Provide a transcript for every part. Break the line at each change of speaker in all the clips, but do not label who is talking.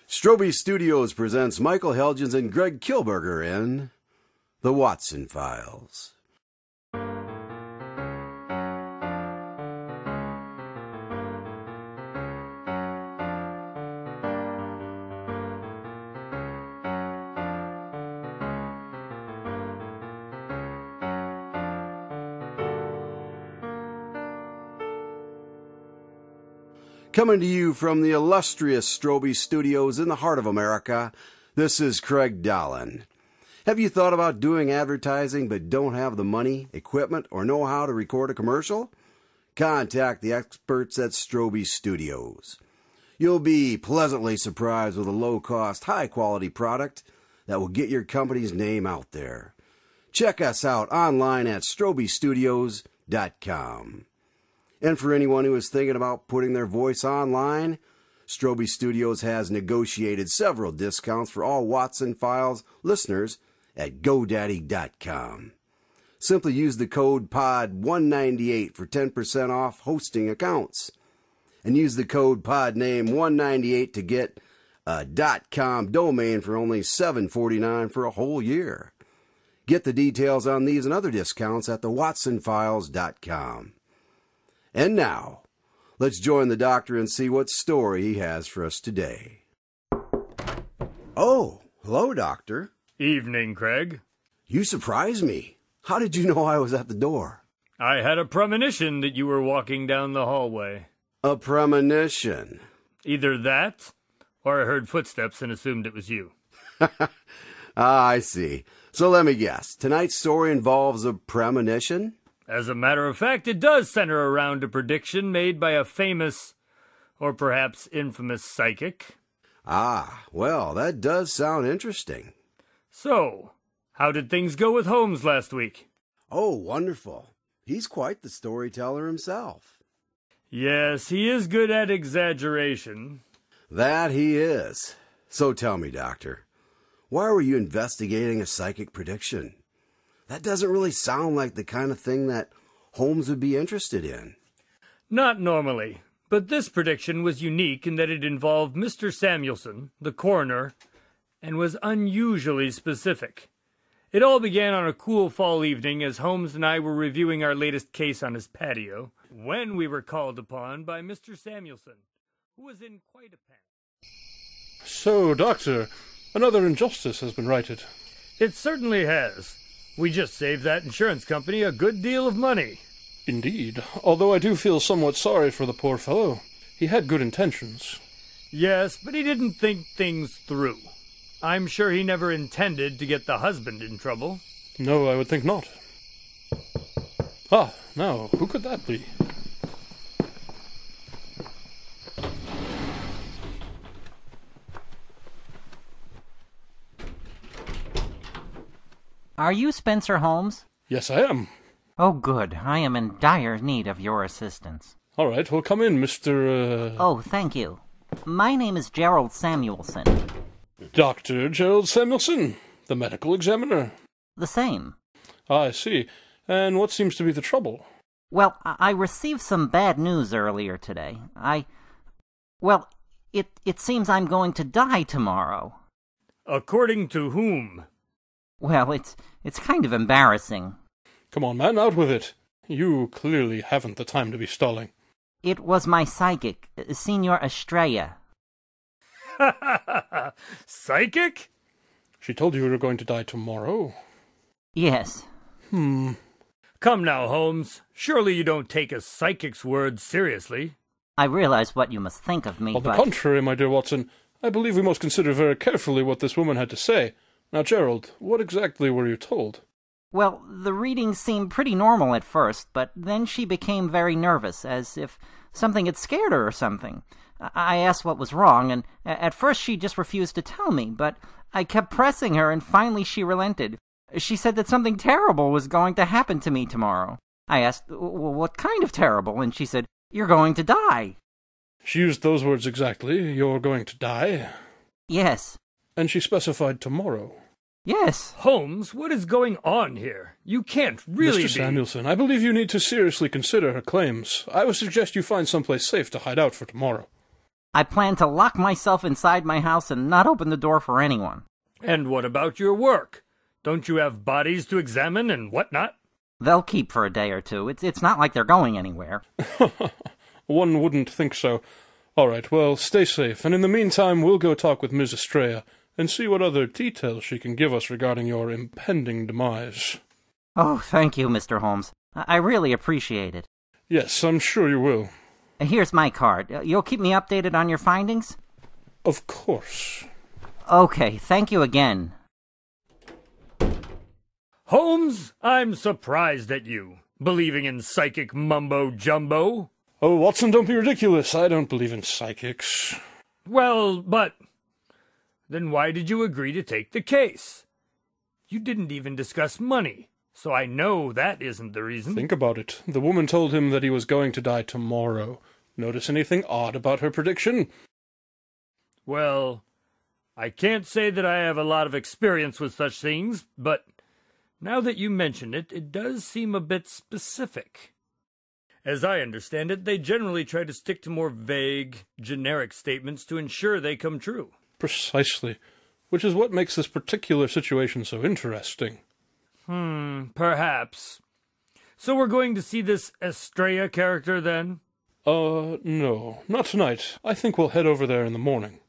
Strobe Studios presents Michael Helgens and Greg Kilberger in The Watson Files. Coming to you from the illustrious Strobe Studios in the heart of America, this is Craig Dahlen. Have you thought about doing advertising but don't have the money, equipment, or know how to record a commercial? Contact the experts at Strobe Studios. You'll be pleasantly surprised with a low-cost, high-quality product that will get your company's name out there. Check us out online at strobestudios.com. And for anyone who is thinking about putting their voice online, Strobe Studios has negotiated several discounts for all Watson Files listeners at GoDaddy.com. Simply use the code POD198 for 10% off hosting accounts. And use the code PODNAME198 to get a .com domain for only $7.49 for a whole year. Get the details on these and other discounts at thewatsonfiles.com. And now, let's join the doctor and see what story he has for us today. Oh, hello, Doctor.
Evening, Craig.
You surprised me. How did you know I was at the door?
I had a premonition that you were walking down the hallway.
A premonition?
Either that, or I heard footsteps and assumed it was you.
I see. So let me guess. Tonight's story involves a premonition?
As a matter of fact, it does center around a prediction made by a famous, or perhaps infamous, psychic.
Ah, well, that does sound interesting.
So, how did things go with Holmes last week?
Oh, wonderful. He's quite the storyteller himself.
Yes, he is good at exaggeration.
That he is. So tell me, Doctor, why were you investigating a psychic prediction? That doesn't really sound like the kind of thing that Holmes would be interested in.
Not normally, but this prediction was unique in that it involved Mr. Samuelson, the coroner, and was unusually specific. It all began on a cool fall evening as Holmes and I were reviewing our latest case on his patio, when we were called upon by Mr. Samuelson, who was in quite a panic.
So, Doctor, another injustice has been righted.
It certainly has. We just saved that insurance company a good deal of money.
Indeed, although I do feel somewhat sorry for the poor fellow. He had good intentions.
Yes, but he didn't think things through. I'm sure he never intended to get the husband in trouble.
No, I would think not. Ah, now, who could that be?
Are you Spencer Holmes?
Yes, I am.
Oh, good. I am in dire need of your assistance.
All right, well, come in, Mr.
Oh, thank you. My name is Gerald Samuelson.
Dr. Gerald Samuelson, the medical examiner.
The same.
I see. And what seems to be the trouble?
Well, I received some bad news earlier today. Well, it seems I'm going to die tomorrow.
According to whom?
Well, it's kind of embarrassing.
Come on, man, out with it. You clearly haven't the time to be stalling.
It was my psychic, Senor Estrella.
Psychic?
She told you you were going to die tomorrow?
Yes.
Come now, Holmes. Surely you don't take a psychic's word seriously.
I realize what you must think of me,
On the contrary, my dear Watson, I believe we must consider very carefully what this woman had to say. Now, Gerald, what exactly were you told?
Well, the readings seemed pretty normal at first, but then she became very nervous, as if something had scared her or something. I asked what was wrong, and at first she just refused to tell me, but I kept pressing her, and finally she relented. She said that something terrible was going to happen to me tomorrow. I asked, well, what kind of terrible? And she said, you're going to die.
She used those words exactly, you're going to die?
Yes.
And she specified tomorrow?
Yes.
Holmes, what is going on here? You can't really
Mr. Samuelson, I believe you need to seriously consider her claims. I would suggest you find someplace safe to hide out for tomorrow.
I plan to lock myself inside my house and not open the door for anyone.
And what about your work? Don't you have bodies to examine and whatnot?
They'll keep for a day or two. It's not like they're going anywhere.
One wouldn't think so. All right, well, stay safe, and in the meantime we'll go talk with Ms. Estrella and see what other details she can give us regarding your impending demise.
Oh, thank you, Mr. Holmes. I really appreciate it.
Yes, I'm sure you will.
Here's my card. You'll keep me updated on your findings?
Of course.
Okay, thank you again.
Holmes, I'm surprised at you, believing in psychic mumbo-jumbo.
Oh, Watson, don't be ridiculous. I don't believe in psychics.
Well, but then why did you agree to take the case? You didn't even discuss money, so I know that isn't the reason.
Think about it. The woman told him that he was going to die tomorrow. Notice anything odd about her prediction?
Well, I can't say that I have a lot of experience with such things, but now that you mention it, it does seem a bit specific. As I understand it, they generally try to stick to more vague, generic statements to ensure they come true.
Precisely. Which is what makes this particular situation so interesting.
Perhaps. So we're going to see this Estrella character, then?
No. Not tonight. I think we'll head over there in the morning.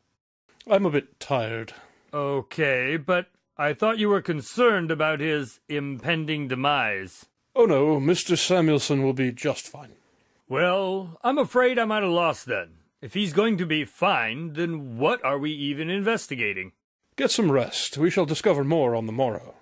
I'm a bit tired.
Okay, but I thought you were concerned about his impending demise.
Oh no, Mr. Samuelson will be just fine.
Well, I'm afraid I'm at a loss then. If he's going to be fine, then what are we even investigating?
Get some rest. We shall discover more on the morrow.